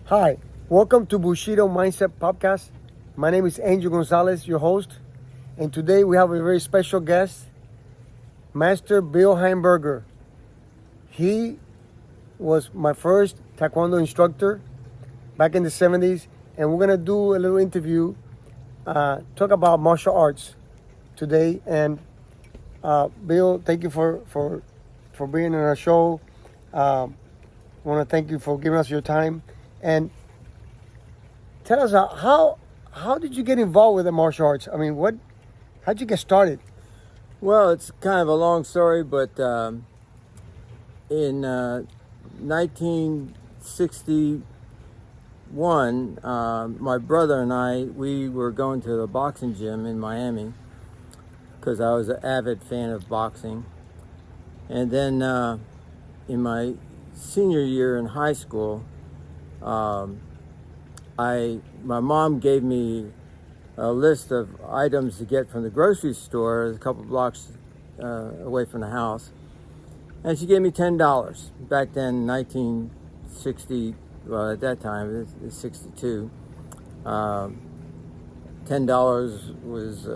Hi, welcome to Bushido Mindset Podcast. My name is Angel Gonzalez, your host, and today we have a very special guest, Master Bill Heimberger. He was my first Tae Kwon Do instructor back in the 70s, and we're gonna do a little interview, talk about martial arts today. And Bill, thank you for being on our show. I want to thank you for giving us your time. And tell us how did you get involved with the martial arts? I mean, how'd you get started? Well, it's kind of a long story, but in 1961, my brother and we were going to the boxing gym in Miami because I was an avid fan of boxing. And then in my senior year in high school, my mom gave me a list of items to get from the grocery store a couple blocks away from the house, and she gave me $10. Back then, 1960, well, at that time it's 62. $10 was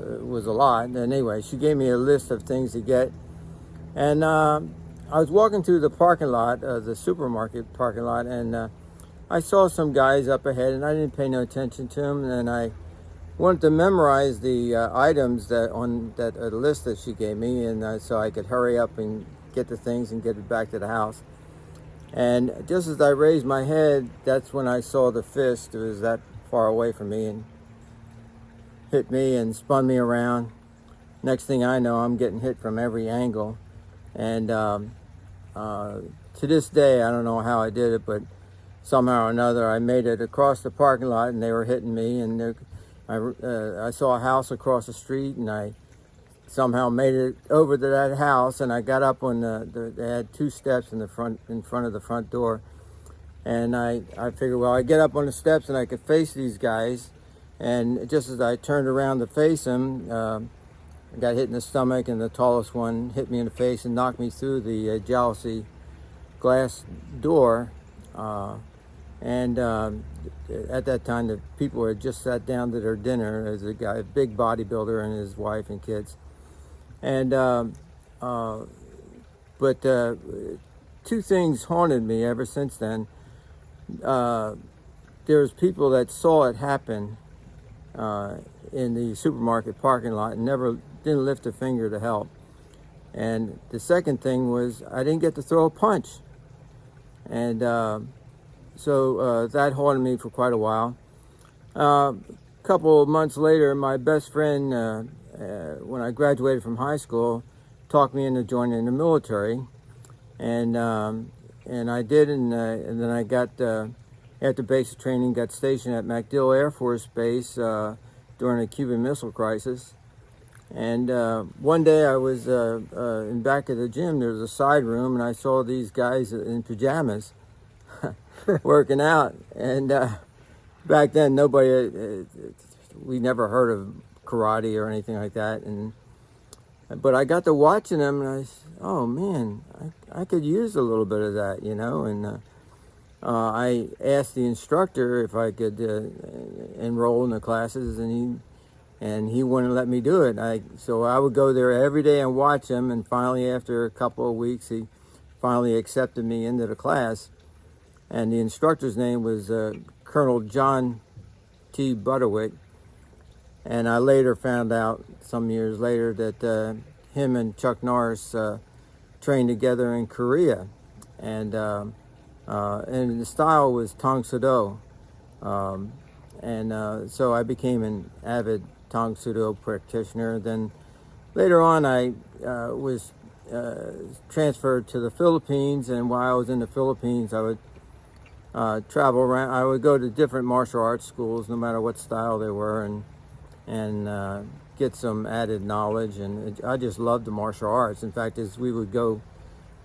a lot. And anyway, she gave me a list of things to get, and I was walking through the parking lot, the supermarket parking lot, and I saw some guys up ahead, and I didn't pay no attention to them. And I wanted to memorize the items that on that list that she gave me, and so I could hurry up and get the things and get it back to the house. And just as I raised my head, that's when I saw the fist. It was that far away from me and hit me and spun me around. Next thing I know, I'm getting hit from every angle. And to this day, I don't know how I did it, but somehow or another, I made it across the parking lot, and they were hitting me. And I saw a house across the street, and I somehow made it over to that house. And I got up on they had two steps in front of the front door. And I figured, well, I get up on the steps and I could face these guys. And just as I turned around to face them, I got hit in the stomach, and the tallest one hit me in the face and knocked me through the jealousy glass door. And at that time, the people had just sat down to their dinner. As a guy, a big bodybuilder, and his wife and kids. And but two things haunted me ever since then. There's people that saw it happen in the supermarket parking lot and didn't lift a finger to help. And the second thing was I didn't get to throw a punch. And so that haunted me for quite a while. A couple of months later, my best friend, when I graduated from high school, talked me into joining the military, and I did, and then I got after basic training, got stationed at MacDill Air Force Base during the Cuban Missile Crisis. And one day I was in back of the gym. There was a side room, and I saw these guys in pajamas working out. And back then, we never heard of karate or anything like that. But I got to watching them, and I said, oh man, I could use a little bit of that, you know. And I asked the instructor if I could enroll in the classes, and he wouldn't let me do it. So I would go there every day and watch him, and finally, after a couple of weeks, he finally accepted me into the class. And the instructor's name was Colonel John T. Butterwick. And I later found out, some years later, that him and Chuck Norris trained together in Korea. And the style was Tang Soo Do. So I became an avid Tang Soo Do practitioner. Then later on, I was transferred to the Philippines, and while I was in the Philippines, I would travel around. I would go to different martial arts schools, no matter what style they were, and get some added knowledge. And I just loved the martial arts. In fact, as we would go,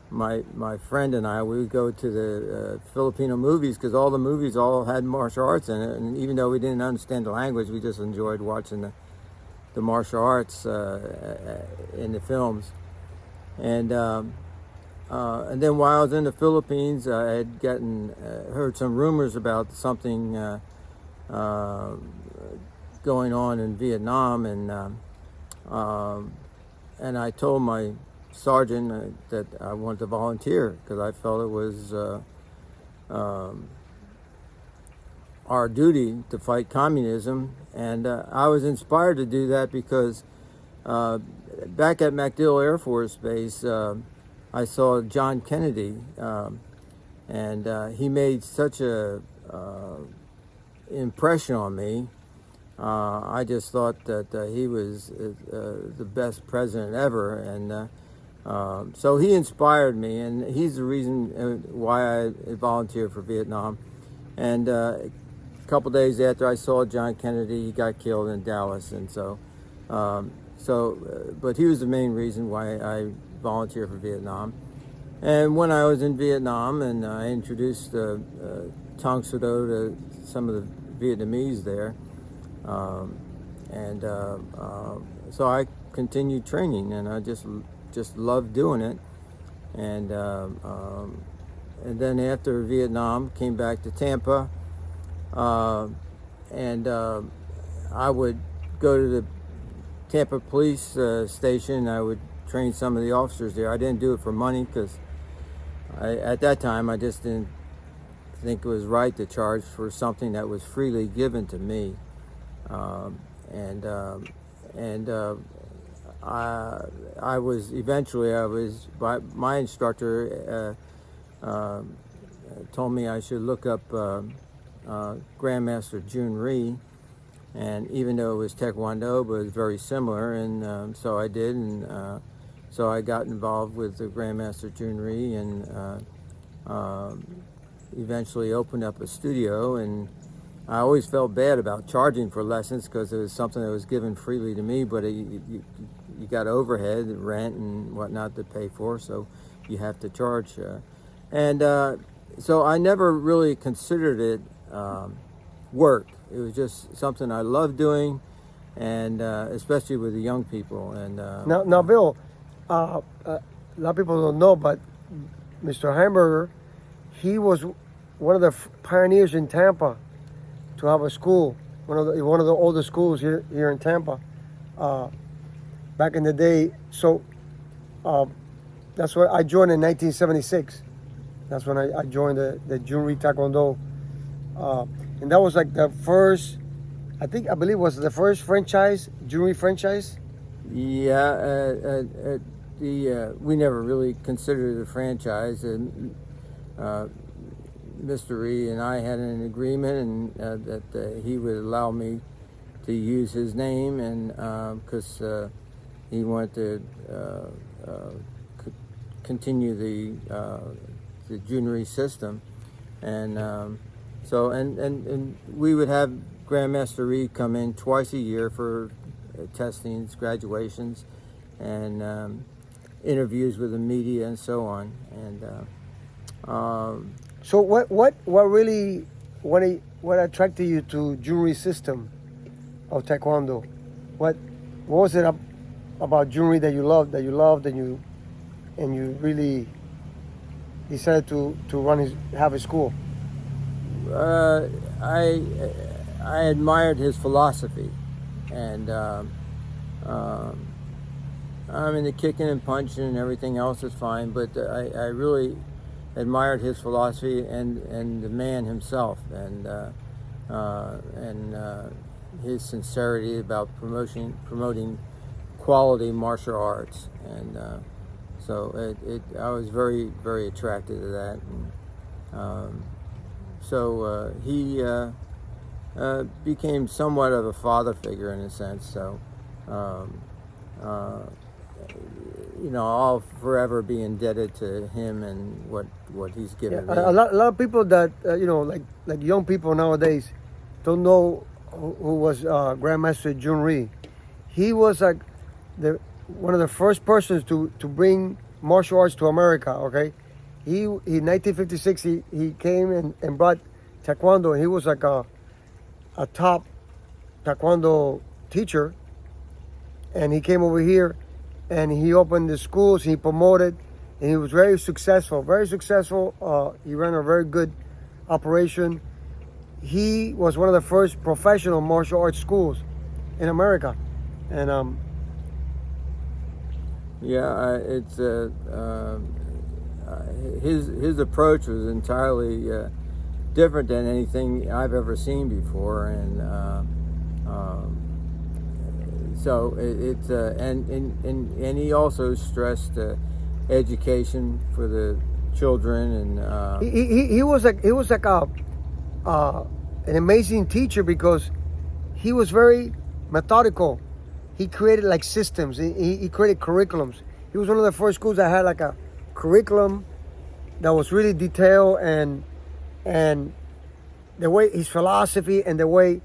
my friend and I, we would go to the Filipino movies, because all the movies all had martial arts in it. And even though we didn't understand the language, we just enjoyed watching the martial arts in the films. And and then while I was in the Philippines, I had heard some rumors about something going on in Vietnam, and I told my sergeant that I wanted to volunteer because I felt it was our duty to fight communism, and I was inspired to do that because back at MacDill Air Force Base, I saw John Kennedy, and he made such a impression on me. I just thought that he was the best president ever, and so he inspired me, and he's the reason why I volunteered for Vietnam. And a couple days after I saw John Kennedy, he got killed in Dallas, and but he was the main reason why I volunteered for Vietnam. And when I was in Vietnam, and I introduced Tong Soo Do to some of the Vietnamese there, so I continued training, and I just loved doing it. And then after Vietnam, came back to Tampa, and I would go to the Tampa police station. I would train some of the officers there. I didn't do it for money because at that time I just didn't think it was right to charge for something that was freely given to me. I was my instructor told me I should look up Grandmaster Jun Rhee, and even though it was Tae Kwon Do, but it was very similar, and so I did, and so I got involved with the Grandmaster Jun Rhee, and eventually opened up a studio. And I always felt bad about charging for lessons because it was something that was given freely to me, but you got overhead, rent, and whatnot to pay for, so you have to charge. So I never really considered it work. It was just something I loved doing, and especially with the young people. And now, Bill, a lot of people don't know, but Mr. Heimberger, he was one of the pioneers in Tampa to have a school, one of the oldest schools here in Tampa, back in the day. So that's what I joined in 1976. That's when I joined the Jun Rhee Tae Kwon Do, and that was like the first. I believe it was the first franchise, Jun Rhee franchise. Yeah, we never really considered it a franchise. Mr. Rhee and I had an agreement, and that he would allow me to use his name, and because he wanted to continue the Jun Rhee system, and so we would have Grandmaster Rhee come in twice a year for testings, graduations, and interviews with the media and so on, and. So what really attracted you to Jun Rhee system of Taekwondo? What was it about Jun Rhee that you loved, and you really decided to have a school? I admired his philosophy, and I mean, the kicking and punching and everything else is fine, but I really admired his philosophy and the man himself, and his sincerity about promoting quality martial arts, and so I was very, very attracted to that, and so he became somewhat of a father figure in a sense. So I'll forever be indebted to him and what he's given me. A lot of people that like young people nowadays don't know who was Grandmaster Jun Rhee. He was like one of the first persons to bring martial arts to America. Okay, in 1956 he came and brought Taekwondo. He was like a top Taekwondo teacher, and he came over here. And he opened the schools, he promoted, and he was very successful. Very successful. He ran a very good operation. He was one of the first professional martial arts schools in America, and Yeah, it's his approach was entirely different than anything I've ever seen before, and so it's and he also stressed education for the children, and he was like an amazing teacher because he was very methodical. He created like systems. He created curriculums. He was one of the first schools that had like a curriculum that was really detailed, and the way his philosophy and the way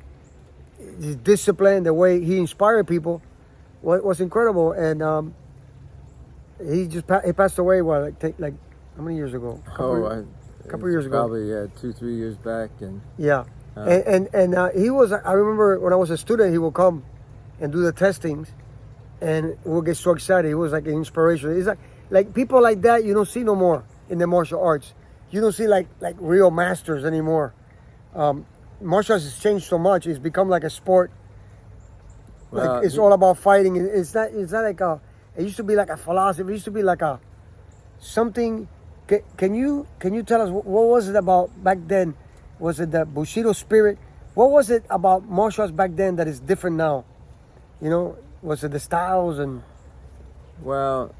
his discipline, the way he inspired people was incredible. And he passed away like how many years ago? A couple years ago. Probably 2-3 years back, and yeah. And he was. I remember when I was a student, he would come and do the testings, and we'll get so excited. He was like an inspiration. It's like people like that you don't see no more in the martial arts. You don't see like real masters anymore. Martial arts has changed so much. It's become like a sport. well, Like it's all about fighting. It's not like a. It used to be like a philosophy. It used to be like a something. Can you tell us what was it about back then? Was it the Bushido spirit? What was it about martial arts back then that is different now? You know, was it the styles and well,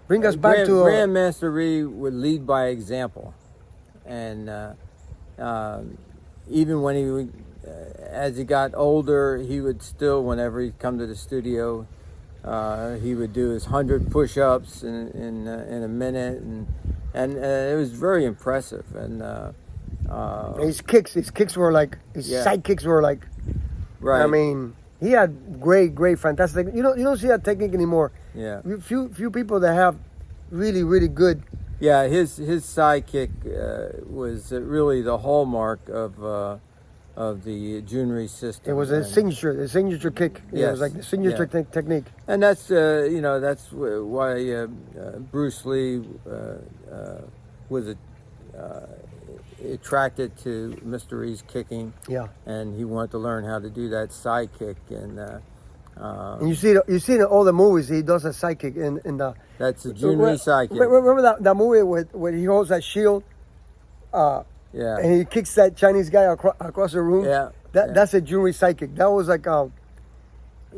bring us back to Grandmaster Ree would lead by example, and even when he would, as he got older, he would still, whenever he'd come to the studio, he would do his 100 push-ups in a minute, and it was very impressive. And his kicks were like side kicks were like. right. I mean, he had great, fantastic. You don't see that technique anymore. Yeah. Few people that have really, really good. Yeah, his sidekick was really the hallmark of the Junri system. It was a signature kick. It Yes, was like the signature technique. And that's that's why Bruce Lee was attracted to Mr. Ree's kicking. Yeah. And he wanted to learn how to do that side kick, and And you see in all the movies he does a side kick in the. that's the Junri side kick. Remember that movie where he holds that shield. Yeah. And he kicks that Chinese guy across the room. Yeah. That's a Junri sidekick. That was like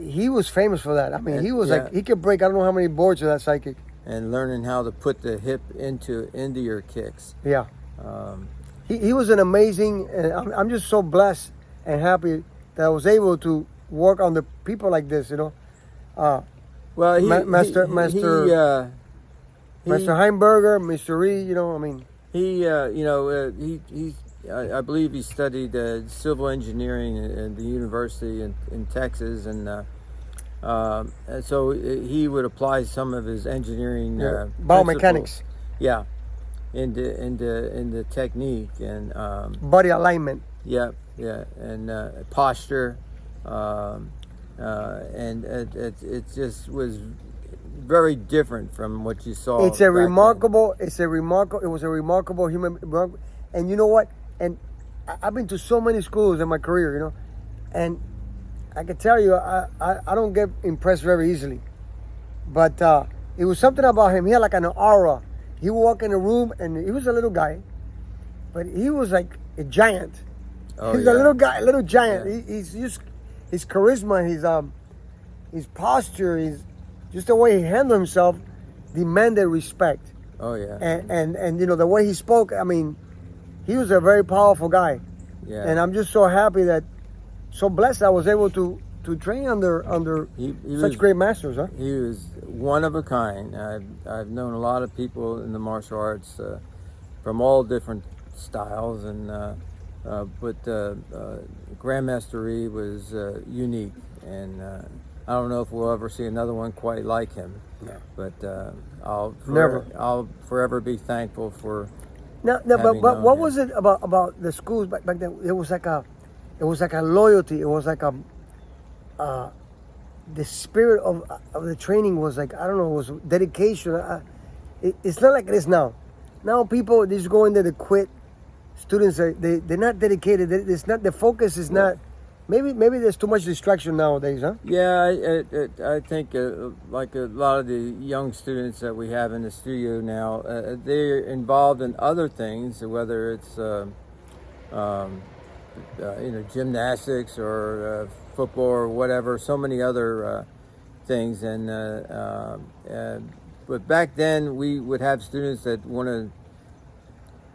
he was famous for that. I mean, he was like he could break I don't know how many boards with that sidekick. And learning how to put the hip into your kicks. Yeah. He was an amazing. And I'm just so blessed and happy that I was able to work on the people like this. You know. Well, Master Heimberger, Mr. Ree. You know, I mean. I believe he studied civil engineering at the university in Texas, and so he would apply some of his engineering biomechanics. Yeah, into technique and body alignment. Yeah, and posture, and it just was very different from what you saw. It was a remarkable human. And you know what? And I've been to so many schools in my career, you know, and I can tell you, I don't get impressed very easily. But it was something about him. He had like an aura. He would walk in a room, and he was a little guy, but he was like a giant. Oh, he was a little guy, a little giant. Yeah. He's just his charisma, his posture, just the way he handled himself demanded respect. Oh yeah. And you know the way he spoke. I mean, he was a very powerful guy. Yeah. And I'm just so happy so blessed I was able to train under such great masters. Huh? He was one of a kind. I've known a lot of people in the martial arts from all different styles, and but Grandmaster Ree was unique, and I don't know if we'll ever see another one quite like him. No. But I'll forever be thankful for. But what was it about the schools back then? It was like a loyalty. It was like the spirit of the training was like, I don't know, it was dedication. it's not like it is now. Now people just go in there to quit. Students they're not dedicated. It's not the focus is not. Maybe there's too much distraction nowadays, huh? Yeah, I think like a lot of the young students that we have in the studio now, they're involved in other things, whether it's gymnastics or football or whatever. So many other things, but back then we would have students that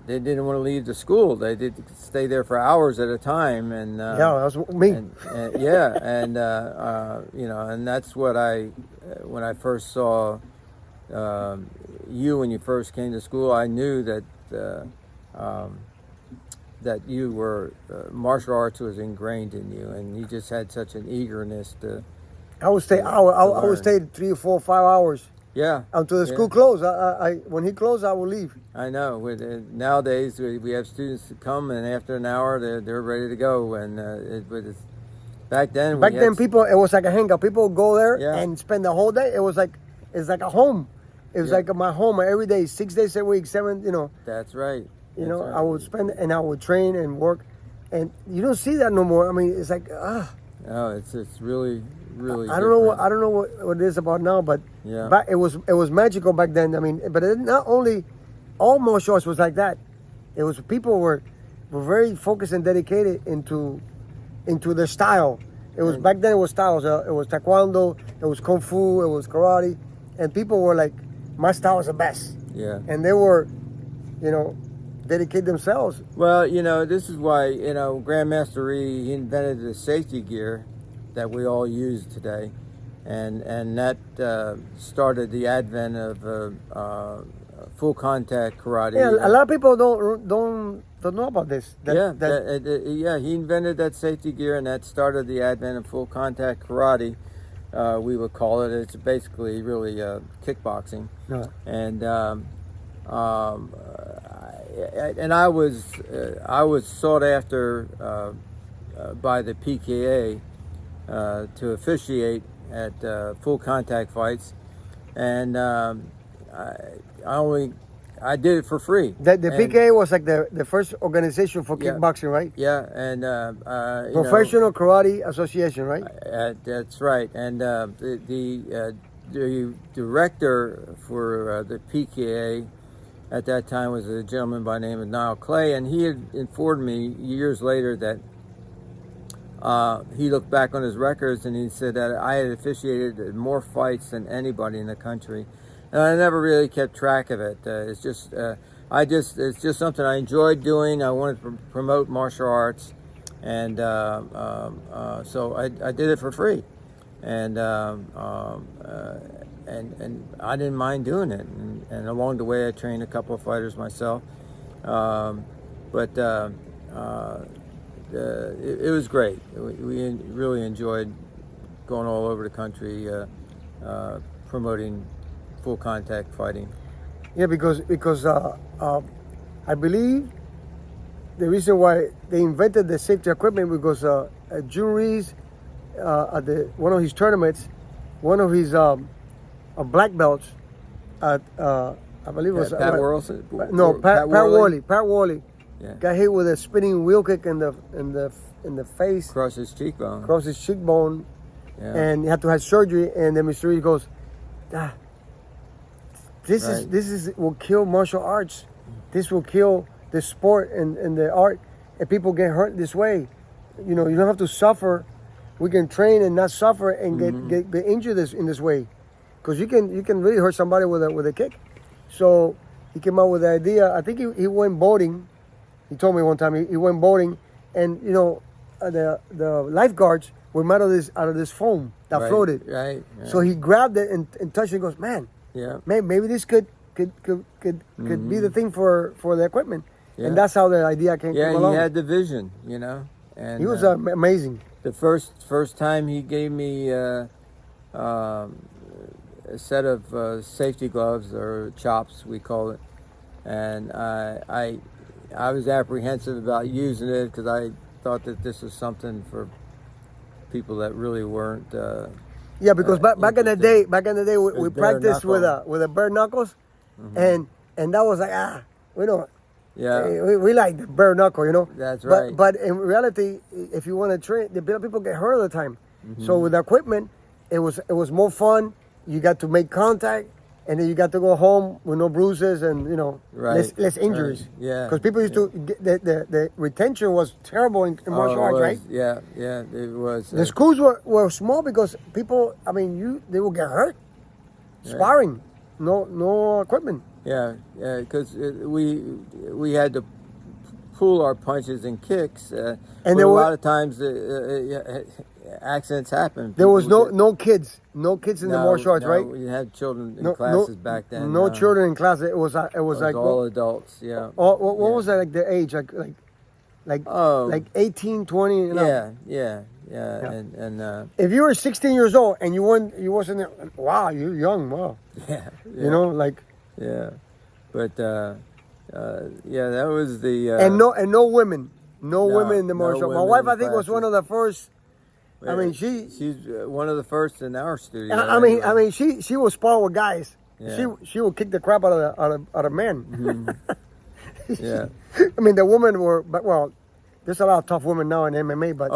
they didn't want to leave the school. They did stay there for hours at a time, and yeah, that was me. And that's what when I first saw you when you first came to school, I knew that that you were martial arts was ingrained in you, and you just had such an eagerness to. I would stay I would stay 3 or 4 or 5 hours. Yeah. Until the school closed. I when he closed, I would leave. I know. Nowadays, we have students that come, and after an hour, they're ready to go. Back then, people, it was like a hangout. People would go there and spend the whole day. It's like a home. It was like my home every day, 6 days a week, 7. That's right. I would spend and I would train and work, and you don't see that no more. I mean, it's like No, it's really. I don't know what it is about now, but back, it was magical back then. I mean, but not only all martial arts was like that. It was people were very focused and dedicated into their style. It was back then. It was styles. It was Tae Kwon Do, it was Kung Fu, it was karate, and people were like, my style is the best. Yeah. And they were, dedicate themselves. Well, this is why Grandmaster Ree, he invented the safety gear that we all use today, and that started the advent of full contact karate. Yeah, a lot of people don't know about this. He invented that safety gear, and that started the advent of full contact karate. We would call it. It's basically really kickboxing. Yeah. And I was sought after by the PKA. To officiate at full contact fights, and I did it for free. The PKA was like the first organization for kickboxing, right? Yeah, and Professional Karate Association, right? That's right. And the director for the PKA at that time was a gentleman by the name of Niall Clay, and he had informed me years later that. He looked back on his records and he said that I had officiated more fights than anybody in the country, and I never really kept track of it. It's just something I enjoyed doing. I wanted to promote martial arts, and so I did it for free, and I didn't mind doing it. And along the way, I trained a couple of fighters myself, it was great. We really enjoyed going all over the country promoting full contact fighting. Yeah, because I believe the reason why they invented the safety equipment because June Reese at one of his tournaments, one of his black belts at I believe it was Pat Worley. No, Pat Worley. Yeah. Got hit with a spinning wheel kick in the face. Across his cheekbone. Yeah. And he had to have surgery. And then Mr. Reed goes, this will kill martial arts. This will kill the sport and the art. And people get hurt this way. You don't have to suffer. We can train and not suffer and get injured in this way, because you can really hurt somebody with a kick. So he came out with the idea. I think he went boating. He told me one time he went boating, and the lifeguards were made out of this foam that floated. Right. So he grabbed it and touched it and goes, man, maybe this could be the thing for the equipment. Yeah. And that's how the idea came along. Yeah, he had the vision, And he was amazing. The first time he gave me a set of safety gloves, or chops we call it, and I was apprehensive about using it because I thought that this was something for people that really weren't. Because back in the day, we practiced with a bare knuckles, and that was like we don't. Yeah. We like the bare knuckle, you know. That's right. But in reality, if you want to train, the people get hurt all the time. Mm-hmm. So with the equipment, it was more fun. You got to make contact, and then you got to go home with no bruises and less injuries. Right. Yeah. Because people used to get the retention was terrible in martial arts, right? Yeah, it was. The schools were small because people, they will get hurt. Sparring, no equipment. Yeah, because we had to pull our punches and kicks, and a lot of times accidents happen. There was no kids in the martial arts, right? We had children in classes back then. No children in class. It was like all adults. Yeah. What was that, like the age, like 18, 20? You know? Yeah. And if you were 16 years old and you wasn't there, wow, you're young, wow. Yeah. You know, like. Yeah, but that was the and no women in the martial. My wife, I think, was one of the first. She's one of the first in our studio. She was spar with guys. Yeah. She would kick the crap out of men. Mm-hmm. Yeah. The women there's a lot of tough women now in MMA, but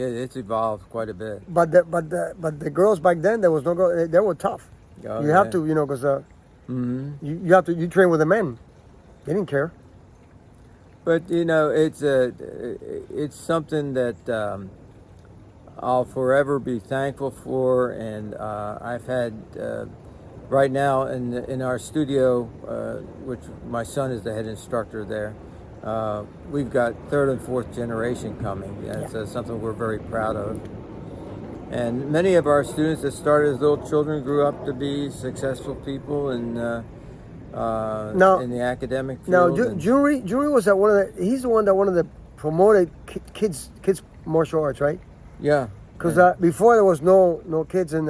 it's evolved quite a bit. But the girls back then, there was no girl. They were tough. You have to, because you train with the men. They didn't care. But it's something that I'll forever be thankful for, and I've had right now in our studio, which my son is the head instructor there. We've got third and fourth generation coming, and it's something we're very proud of. And many of our students that started as little children grew up to be successful people in the academic field. Now, Jury was he's the one that wanted to promote kids martial arts, right? Yeah. Because before there was no kids, and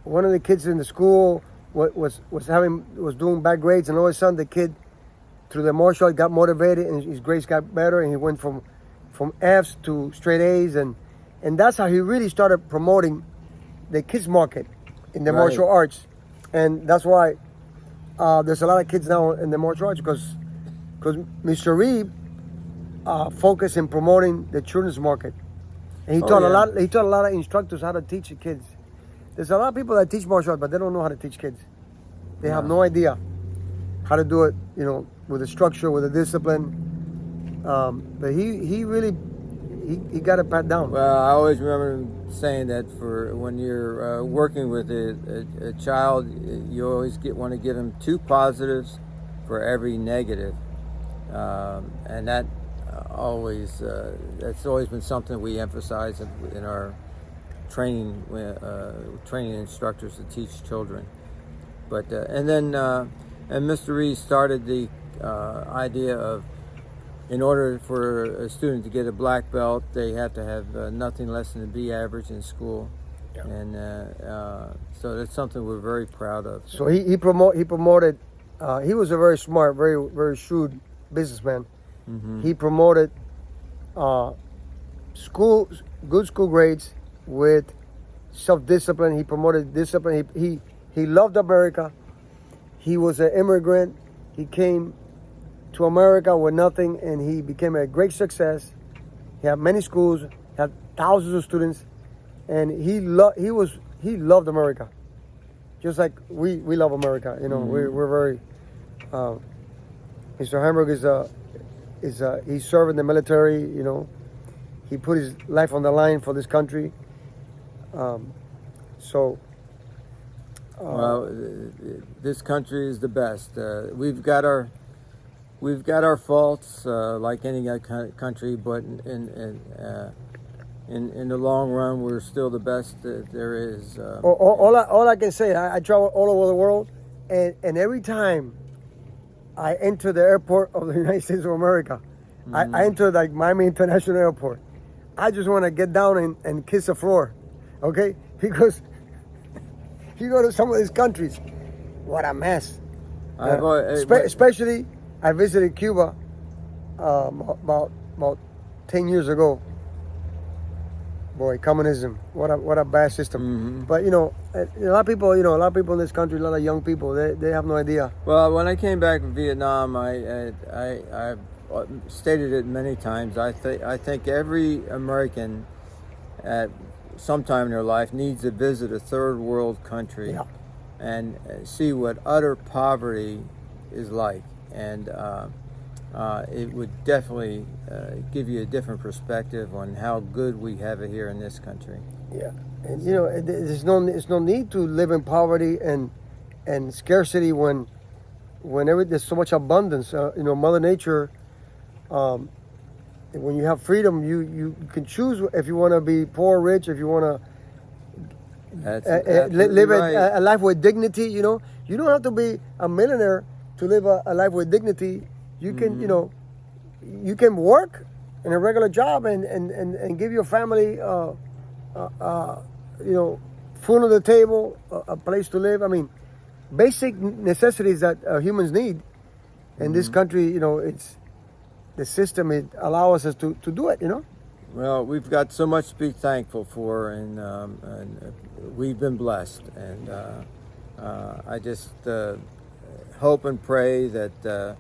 one of the kids in the school was doing bad grades, and all of a sudden the kid, through the martial art, got motivated, and his grades got better, and he went from F's to straight A's, and that's how he really started promoting the kids market in the martial arts. And that's why there's a lot of kids now in the martial arts, because Mr. Reed focused in promoting the children's market, and he taught a lot of instructors how to teach the kids. There's a lot of people that teach martial arts, but they don't know how to teach kids. They have no idea how to do it, with the structure, with the discipline. But he really got it pat down. Well, I always remember him saying that for when you're working with a child, you always want to give him 2 positives for every negative, and that that's always been something we emphasize in our training instructors to teach children. But and Mr. Reed started the idea of, in order for a student to get a black belt, they have to have nothing less than a B average in school, and so that's something we're very proud of. So he promoted. He was a very smart, very very shrewd businessman. Mm-hmm. He promoted good school grades with self-discipline. He promoted discipline. He loved America. He was an immigrant. He came to America with nothing, and he became a great success. He had many schools, had thousands of students, and he loved America, just like we love America. Mm-hmm. We're very. Mr. Heimberger he's serving the military. He put his life on the line for this country. Well, this country is the best. We've got our faults, like any other country, but in the long run, we're still the best that there is. All I can say, I travel all over the world, and every time I enter the airport of the United States of America, mm-hmm. I enter like Miami International Airport, I just want to get down and kiss the floor, okay? Because you go to some of these countries, what a mess. Especially, I visited Cuba about 10 years ago. Boy, communism. What a bad system. Mm-hmm. But a lot of people, a lot of people in this country, a lot of young people, they have no idea. Well, when I came back from Vietnam, I stated it many times. I think every American at some time in their life needs to visit a third world country, Yeah. and see what utter poverty is like, and it would definitely give you a different perspective on how good we have it here in this country. Yeah, and there's no need to live in poverty and scarcity when there's so much abundance. Mother Nature. When you have freedom, you can choose if you want to be poor, rich, if you want That's to live right. a life with dignity. You don't have to be a millionaire to live a life with dignity. You can, you can work in a regular job and give your family, food on the table, a place to live. I mean, basic necessities that humans need. In this country, it's the system. It allows us to do it. Well, we've got so much to be thankful for, and we've been blessed. And I just hope and pray that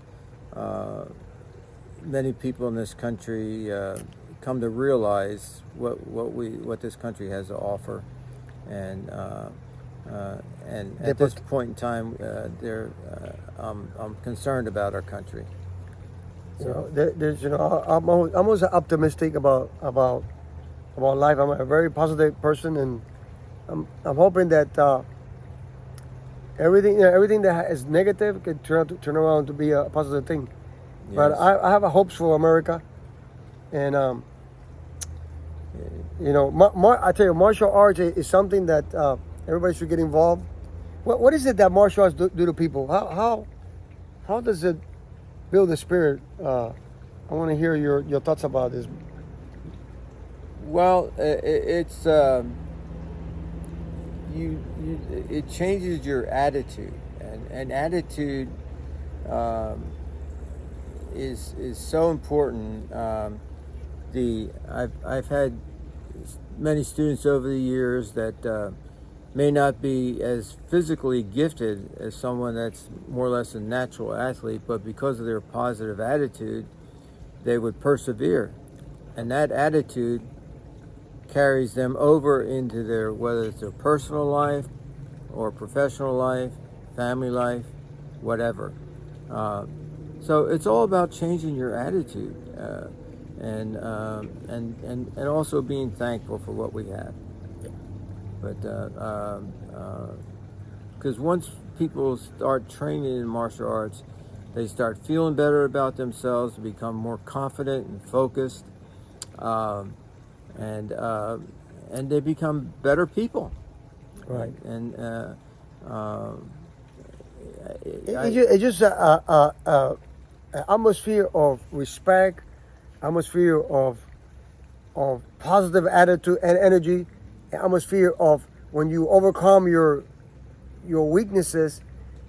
many people in this country come to realize what this country has to offer, and at this point in time, I'm concerned about our country. I'm almost optimistic about life. I'm a very positive person, and I'm hoping that everything that is negative can turn around to be a positive thing. Yes. But I have hopes for America, and I tell you, martial arts is something that everybody should get involved. What is it that martial arts do to people? How does it build the spirit? I want to hear your thoughts about this. Well, it's it changes your attitude, and attitude is so important. I've had many students over the years that may not be as physically gifted as someone that's more or less a natural athlete, but because of their positive attitude, they would persevere. And that attitude carries them over into whether it's their personal life or professional life, family life, whatever. So it's all about changing your attitude and also being thankful for what we have. But because once people start training in martial arts, they start feeling better about themselves, become more confident and focused, and they become better people. Right. And it's just an atmosphere of respect, atmosphere of positive attitude and energy, an atmosphere of when you overcome your weaknesses,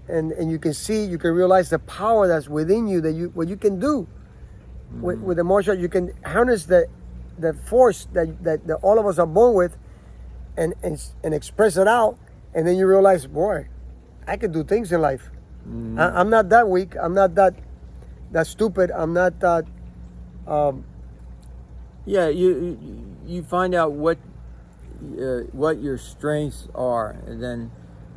and you can realize the power that's within you, what you can do. With the martial art, you can harness the force that all of us are born with, and express it out, and then you realize, boy, I can do things in life. I'm not that weak. I'm not that stupid. I'm not that. Yeah, you find out what your strengths are,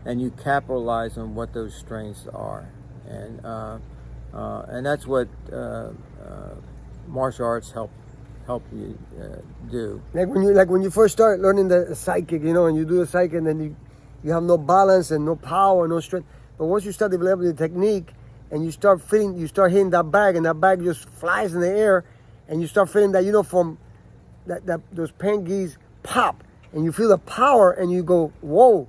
and you capitalize on what those strengths are, and that's what martial arts help you do. Like when you first start learning the psychic, and you do the psychic, and then you have no balance and no power, no strength. But once you start developing the technique, and you start hitting that bag, and that bag just flies in the air, and you start feeling that, from that those pangies pop, and you feel the power, and you go, whoa,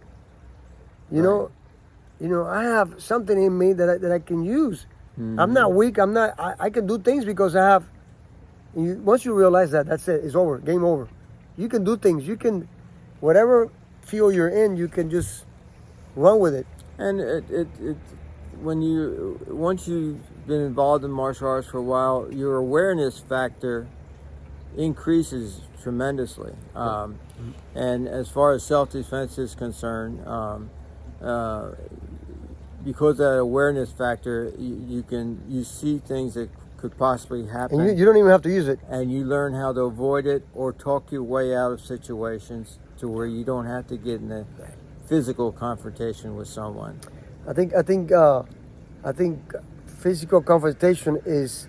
I have something in me that I can use. I'm not weak. I can do things because I have. Once you realize that, that's it. It's over. Game over. You can do things. You can, whatever field you're in, you can just run with it. And once you've been involved in martial arts for a while, your awareness factor increases tremendously. And as far as self-defense is concerned, because of that awareness factor, you see things that could possibly happen, And you don't even have to use it. and you learn how to avoid it or talk your way out of situations to where you don't have to get in a physical confrontation with someone. I think physical confrontation is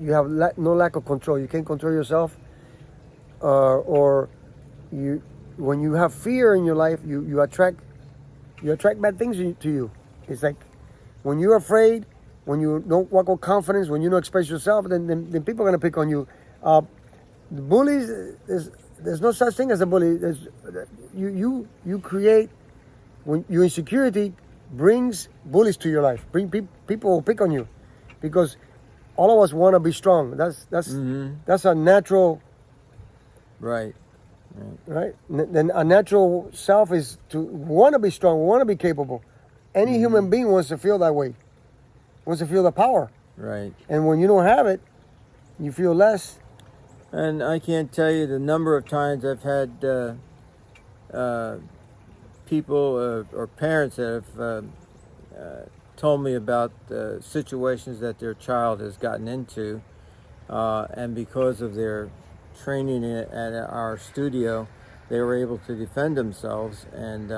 you have no lack of control. You can't control yourself, or you when you have fear in your life, you attract bad things to you. It's like when you're afraid, when you don't walk with confidence, when you don't express yourself, then people are gonna pick on you. The bullies, there's no such thing as a bully. You create, when your insecurity brings bullies to your life. People will pick on you, because all of us want to be strong. That's a natural. Right. Right. Then a natural self is to want to be strong, want to be capable. Any human being wants to feel that way. Wants to feel the power. Right. And when you don't have it, you feel less. And I can't tell you the number of times I've had people or parents that have told me about situations that their child has gotten into, and because of their training at our studio, they were able to defend themselves. And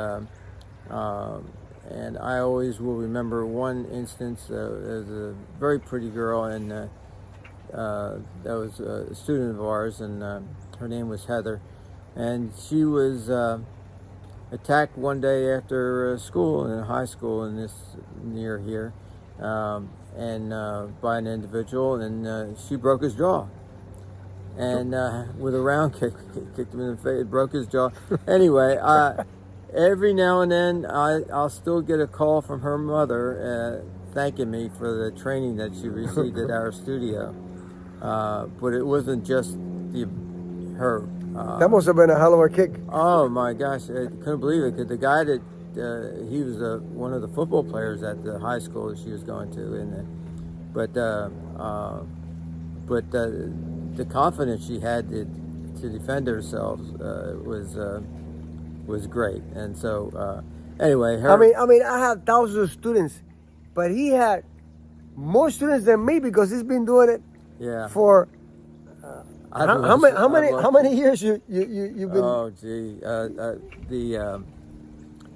I always will remember one instance. There's a very pretty girl, and that was a student of ours, and her name was Heather, and she was attacked one day after school in a high school in this near here, and by an individual, and she broke his jaw, and with a round kick, kicked him in the face, broke his jaw. Anyway, every now and then I'll still get a call from her mother thanking me for the training that she received at our studio. But it wasn't just her. That must have been a hell of a kick. Oh my gosh, I couldn't believe it, because the guy that he was one of the football players at the high school that she was going to, and but the confidence she had to defend herself was great. And so anyway, her. I mean, I have thousands of students, but he had more students than me, because he's been doing it. Yeah. For how many years you've been? Oh gee,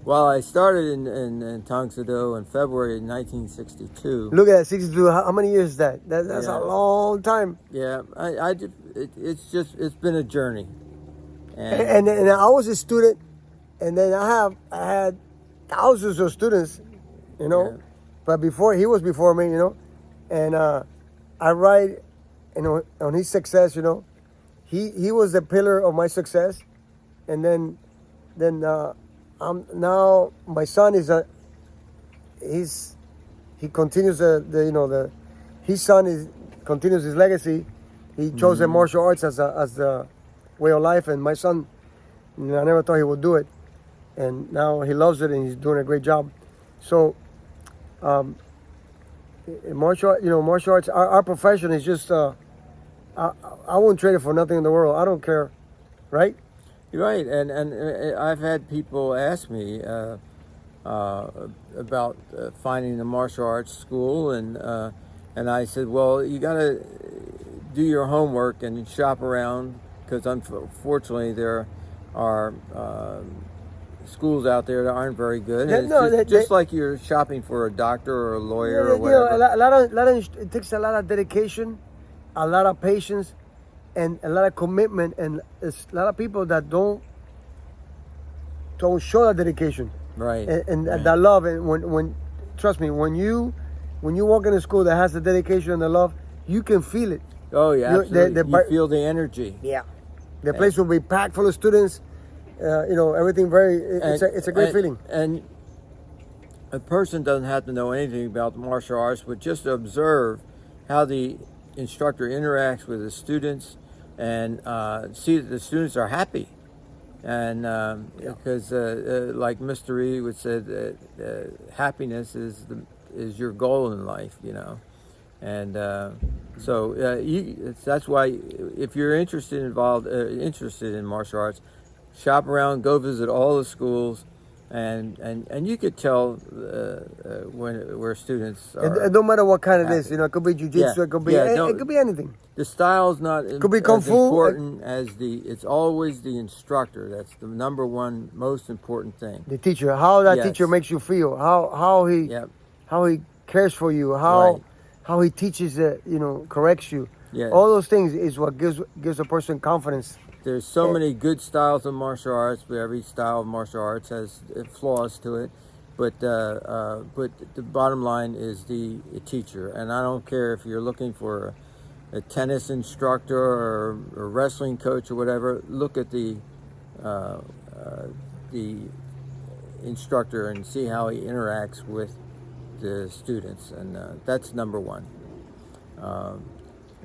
well, I started in Tang Soo Do in February 1962. Look at that, 62. How many years is that? That's a long time. Yeah, it's been a journey. And I was a student, and then I had thousands of students, you know. Yeah. But he was before me, you know, and I ride, you know, on his success, you know. He was the pillar of my success, and then now my son he continues his son continues his legacy. He chose the martial arts as the way of life, and my son, I never thought he would do it, and now he loves it and he's doing a great job. So martial arts, our profession is just I won't trade it for nothing in the world. I don't care, right? You're right, and I've had people ask me about finding a martial arts school, and I said, well, you got to do your homework and shop around, because unfortunately there are schools out there that aren't very good. Just like you're shopping for a doctor or a lawyer or whatever. It takes a lot of dedication, a lot of patience, and a lot of commitment, and it's a lot of people that don't show that dedication, right? And right. that love. And when trust me, when you walk in a school that has the dedication and the love, you can feel it. Oh yeah, absolutely. You feel the energy. Yeah, the place will be packed full of students. Everything it's a great feeling. And a person doesn't have to know anything about martial arts, but just observe how the instructor interacts with the students, and see that the students are happy. And because like Mr. E would say, happiness is your goal in life, you know. And that's why if you're interested in martial arts, shop around, go visit all the schools, and you could tell where students are. It don't matter what kind it is, happy. it could be jujitsu, Yeah. it could be Yeah, it could be anything. The style's not Could be kung as fu. important as it's always the instructor. That's the number one most important thing. The teacher, how that Yes. teacher makes you feel, how he Yep. how he cares for you, Right. how he teaches it, corrects you. Yeah. All those things is what gives a person confidence. There's so many good styles of martial arts, but every style of martial arts has flaws to it. But the bottom line is the teacher, and I don't care if you're looking for a tennis instructor or a wrestling coach or whatever. Look at the instructor and see how he interacts with the students, and that's number one.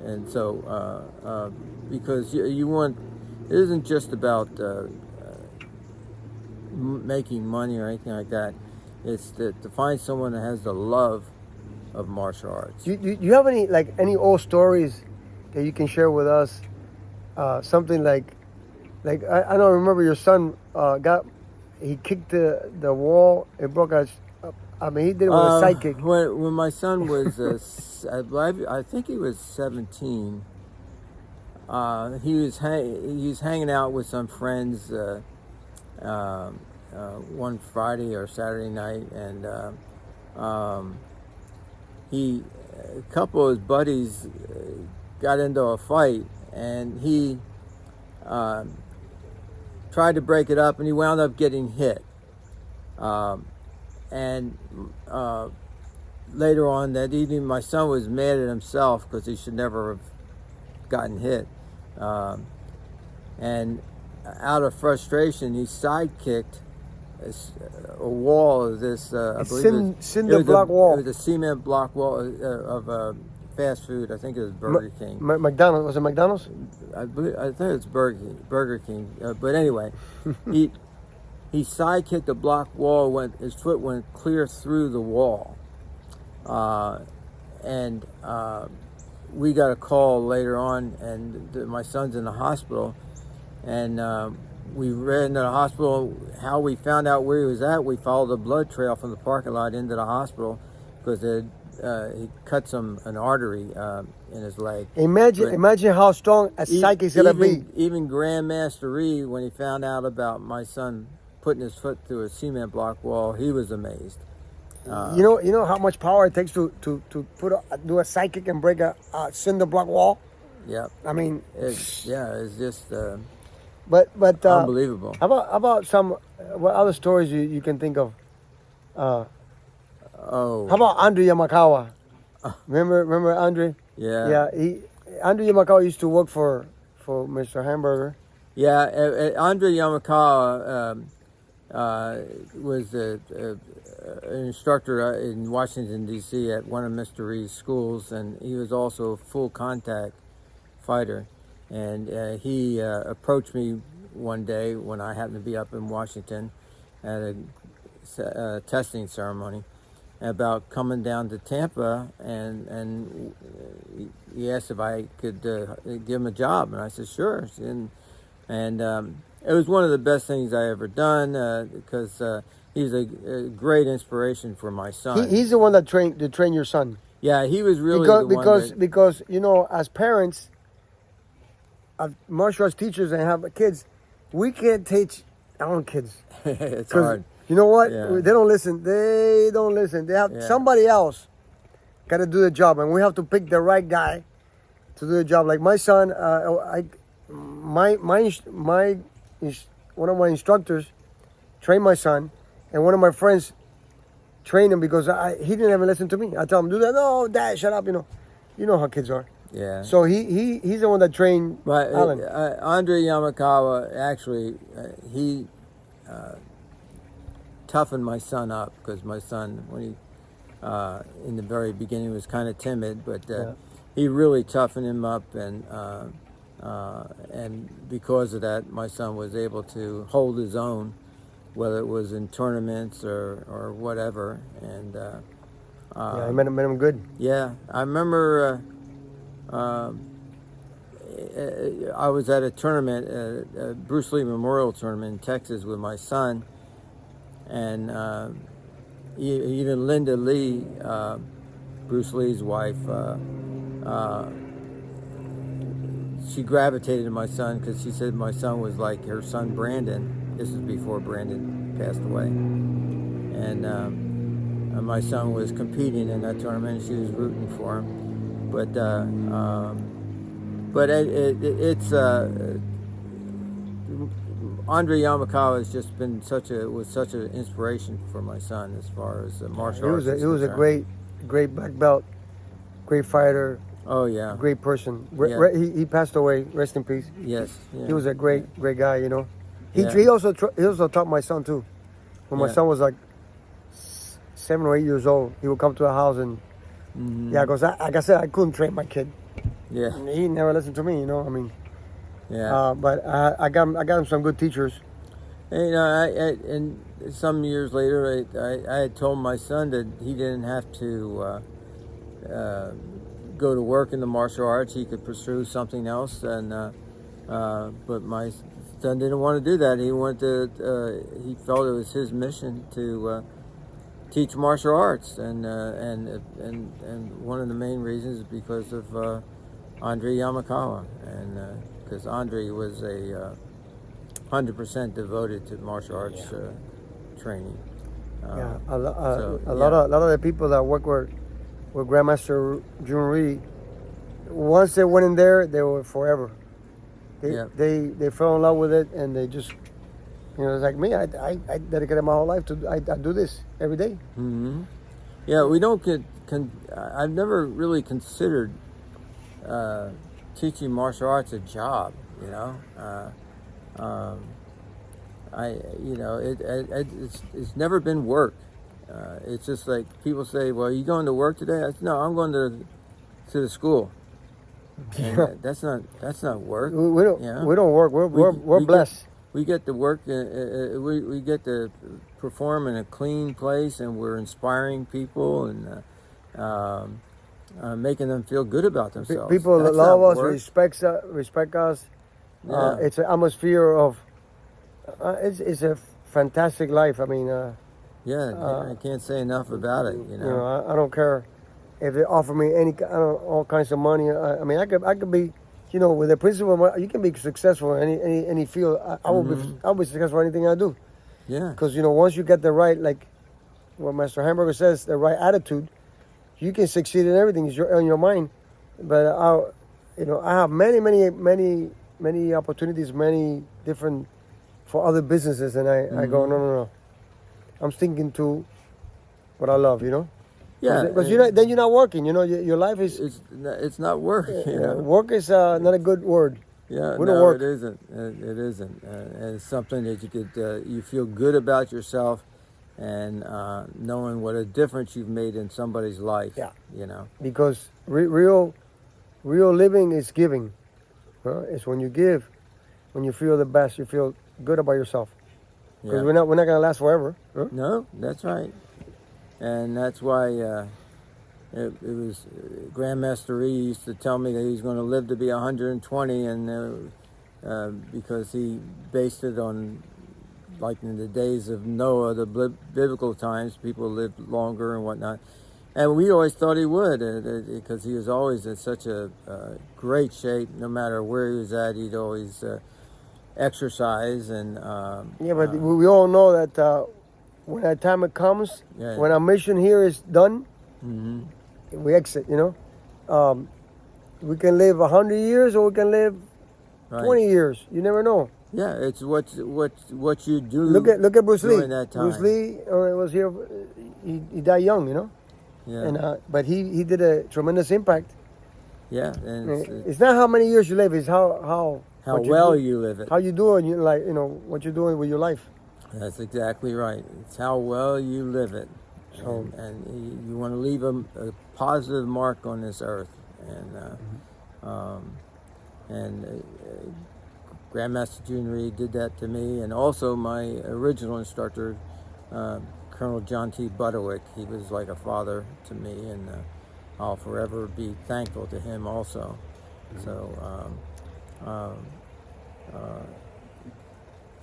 And so, because you want, it isn't just about making money or anything like that. It's to find someone that has the love of martial arts. You have any old stories that you can share with us? Something like I don't remember your son he kicked the wall. It broke a. I mean, he did it with a sidekick. When my son was, I think he was 17. He was hanging out with some friends one Friday or Saturday night, and a couple of his buddies got into a fight, and he tried to break it up, and he wound up getting hit. And later on that evening, my son was mad at himself because he should never have gotten hit. And out of frustration, he sidekicked a wall of this, I believe cinder block wall. It was a cement block wall of fast food. I think it was Burger King. McDonald's, was it McDonald's? I think it was Burger King. But anyway, he sidekicked a block wall. His foot went clear through the wall, and we got a call later on, and my son's in the hospital, and we ran into the hospital. How we found out where he was at, we followed the blood trail from the parking lot into the hospital because he cut an artery in his leg. Imagine how strong a psychic's gonna be. Even Grandmaster Reed, when he found out about my son putting his foot through a cement block wall, he was amazed. You know how much power it takes to do a psychic and break a cinder block wall. Yep. I mean, it's just but unbelievable. How about what other stories you can think of? How about Andre Yamakawa? Remember Andre? Yeah. Yeah. Andre Yamakawa used to work for Mr. Heimberger. Yeah. Andre Yamakawa was an instructor in Washington, D.C. at one of Mr. Reed's schools, and he was also a full contact fighter. And he approached me one day when I happened to be up in Washington at a testing ceremony about coming down to Tampa, and he asked if I could give him a job, and I said sure. And it was one of the best things I ever done because he's a great inspiration for my son. He's the one that trained your son. Yeah, he was really because as parents, as martial arts teachers and have kids, we can't teach our own kids. It's hard. You know what? Yeah. They don't listen. They have somebody else got to do the job, and we have to pick the right guy to do the job. Like my son, one of my instructors trained my son, and one of my friends trained him because he didn't even listen to me. I tell him, do that. No, Dad, shut up. You know how kids are. Yeah. So he's the one that trained Alan. Andre Yamakawa actually he toughened my son up because my son, when he in the very beginning was kind of timid, but he really toughened him up, and because of that, my son was able to hold his own, whether it was in tournaments or whatever, and Yeah, I met him good. Yeah, I remember I was at a tournament, a Bruce Lee Memorial Tournament in Texas with my son, and even Linda Lee, Bruce Lee's wife, she gravitated to my son because she said my son was like her son Brandon. This was before Brandon passed away, and my son was competing in that tournament. And she was rooting for him, but it's Andre Yamakawa has just been such an inspiration for my son as far as martial arts. He was a great black belt, great fighter. Oh yeah, great person. Yeah. He passed away. Rest in peace. Yes, yeah. He was a great guy. You know, he Yeah. he also taught my son too. When my Yeah. son was like 7 or 8 years old, he would come to the house and yeah, because like I said, I couldn't train my kid. Yeah, He never listened to me. You know, I mean, yeah. but I got him some good teachers. And, you know, and some years later, I had told my son that he didn't have to go to work in the martial arts. He could pursue something else, and but my son didn't want to do that. He wanted to. He felt it was his mission to teach martial arts, and one of the main reasons is because of Andre Yamakawa, and because Andre was a 100% devoted to martial arts training. Yeah, a lot of the people that work with Grandmaster Jun Rhee, once they went in there, they were forever. They fell in love with it, and they just, you know, it's like me. I dedicated my whole life to. I do this every day. Mm-hmm. Yeah, we don't get. I've never really considered teaching martial arts a job. You know, it's never been work. It's just like people say, "Well, are you going to work today?" I said, "No, I'm going to the school." And that's not work. We don't work. We're blessed. We get to work. We get to perform in a clean place, and we're inspiring people and making them feel good about themselves. People That's love not us, work. respect us. Yeah. It's an atmosphere of. It's a fantastic life. I mean. I can't say enough about it. You know, I don't care if they offer me all kinds of money. I mean, I could be, you know, with the principle, you can be successful in any field. I'll be successful in anything I do. Yeah. Because, you know, once you get the right, like what Master Heimberger says, the right attitude, you can succeed in everything. It's on your mind. But I have many opportunities, many different for other businesses, and I go no. I'm sticking to what I love, you know. Yeah. Because then you're not working. You know, your life is. It's not work. You know? Work is not a good word. Yeah, we don't work. It isn't. It isn't. And it's something that you could you feel good about yourself, and knowing what a difference you've made in somebody's life. Yeah. You know. Because real living is giving. It's when you give, when you feel the best, you feel good about yourself. Because we're not gonna last forever. Huh? No, that's right, and that's why it was Grandmaster Rhee used to tell me that he was going to live to be 120, and because he based it on, like in the days of Noah, the biblical times, people lived longer and whatnot, and we always thought he would, because he was always in such a great shape. No matter where he was at, he'd always exercise and but we all know that when that time it comes, when our mission here is done, we exit. You know, we can live 100 years or we can live 20 years. You never know. Yeah, it's what you do. Look at Bruce Lee. That time. Bruce Lee was here. He died young. You know. Yeah. And but he did a tremendous impact. Yeah, and it's not how many years you live; it's how well you live it. How you doing? You like, you know, what you're doing with your life. That's exactly right. It's how well you live it, so, and you want to leave a positive mark on this earth. And Grandmaster Jun Rhee did that to me, and also my original instructor, Colonel John T. Butterwick. He was like a father to me, and I'll forever be thankful to him also. So,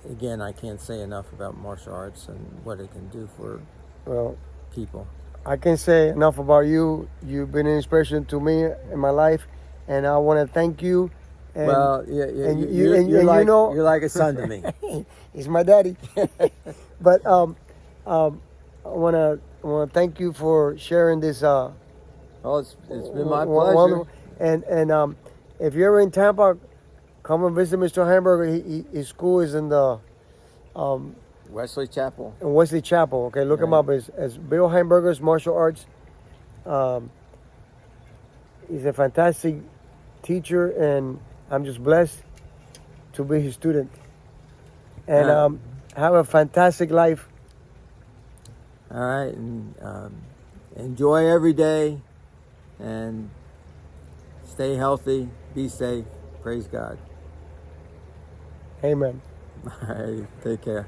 again, I can't say enough about martial arts and what it can do for Well, people. I can't say enough about you. You've been an inspiration to me in my life, and I want to thank you. And Well, and you're like, you know, you're like a son to me. he's my daddy. But I want to thank you for sharing this. Well, it's been my Wonderful. pleasure. And if you're ever in Tampa, come and visit Mr. Heimberger. His school is in the Wesley Chapel. in Wesley Chapel. Okay, look him Right. up as Bill Heimberger's Martial Arts. He's a fantastic teacher, and I'm just blessed to be his student. And Yeah. have a fantastic life. All right, and enjoy every day, and stay healthy, be safe. Praise God. Amen. All right, take care.